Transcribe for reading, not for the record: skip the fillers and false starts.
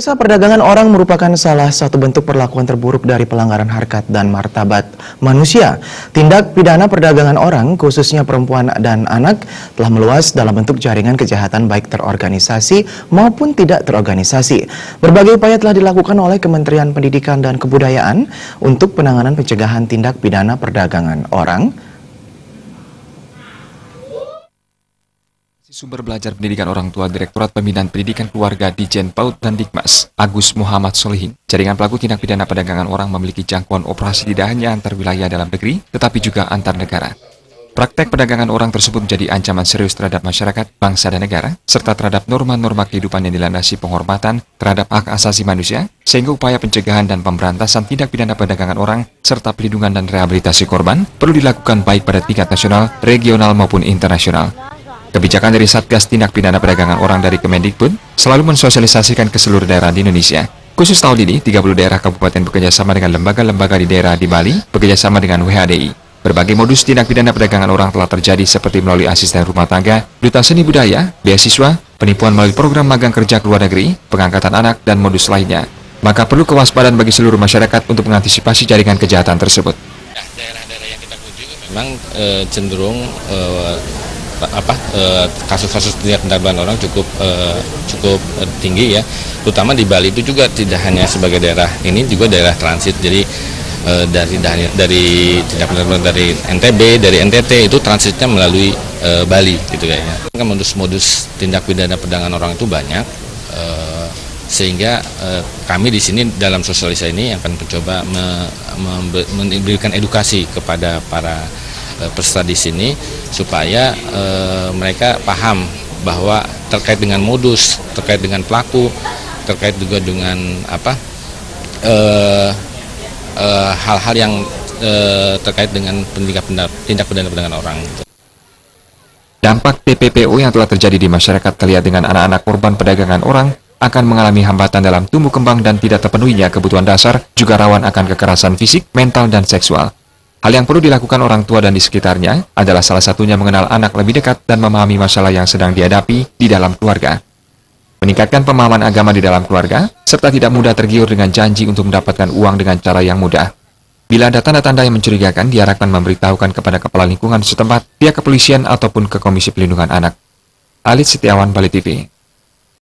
Pemirsa, perdagangan orang merupakan salah satu bentuk perlakuan terburuk dari pelanggaran harkat dan martabat manusia. Tindak pidana perdagangan orang, khususnya perempuan dan anak, telah meluas dalam bentuk jaringan kejahatan baik terorganisasi maupun tidak terorganisasi. Berbagai upaya telah dilakukan oleh Kementerian Pendidikan dan Kebudayaan untuk penanganan pencegahan tindak pidana perdagangan orang. Sumber belajar pendidikan orang tua Direktorat Pembinaan Pendidikan Keluarga Dijen PAUD dan Dikmas, Agus Muhammad Solihin. Jaringan pelaku tindak pidana perdagangan orang memiliki jangkauan operasi tidak hanya antar wilayah dalam negeri, tetapi juga antar negara. Praktek perdagangan orang tersebut menjadi ancaman serius terhadap masyarakat, bangsa dan negara, serta terhadap norma-norma kehidupan yang dilandasi penghormatan terhadap hak asasi manusia, sehingga upaya pencegahan dan pemberantasan tindak pidana perdagangan orang, serta pelindungan dan rehabilitasi korban, perlu dilakukan baik pada tingkat nasional, regional maupun internasional. Kebijakan dari Satgas Tindak Pidana Perdagangan Orang dari Kemendikbud selalu mensosialisasikan ke seluruh daerah di Indonesia. Khusus tahun ini, 30 daerah kabupaten bekerjasama dengan lembaga-lembaga di daerah di Bali, bekerjasama dengan WHDI. Berbagai modus tindak pidana perdagangan orang telah terjadi seperti melalui asisten rumah tangga, duta seni budaya, beasiswa, penipuan melalui program magang kerja ke luar negeri, pengangkatan anak, dan modus lainnya. Maka perlu kewaspadaan bagi seluruh masyarakat untuk mengantisipasi jaringan kejahatan tersebut. Daerah-daerah yang kita kunjungi memang cenderung kasus-kasus tindak pidana orang cukup tinggi ya, terutama di Bali itu juga tidak hanya sebagai daerah ini, juga daerah transit. Jadi dari tindak pidana dari NTB, dari NTT itu transitnya melalui Bali gitu kayaknya. Modus-modus tindak pidana perdagangan orang itu banyak, sehingga kami di sini dalam sosialisasi ini akan mencoba memberikan edukasi kepada para peserta di sini supaya mereka paham bahwa terkait dengan modus, terkait dengan pelaku, terkait juga dengan hal-hal yang terkait dengan tindak pidana perdagangan orang. Dampak TPPO yang telah terjadi di masyarakat terlihat dengan anak-anak korban perdagangan orang akan mengalami hambatan dalam tumbuh kembang dan tidak terpenuhinya kebutuhan dasar, juga rawan akan kekerasan fisik, mental, dan seksual. Hal yang perlu dilakukan orang tua dan di sekitarnya adalah salah satunya mengenal anak lebih dekat dan memahami masalah yang sedang dihadapi di dalam keluarga. Meningkatkan pemahaman agama di dalam keluarga, serta tidak mudah tergiur dengan janji untuk mendapatkan uang dengan cara yang mudah. Bila ada tanda-tanda yang mencurigakan, diharapkan memberitahukan kepada kepala lingkungan setempat, pihak kepolisian ataupun ke Komisi Pelindungan Anak. Alit Setiawan, Bali TV.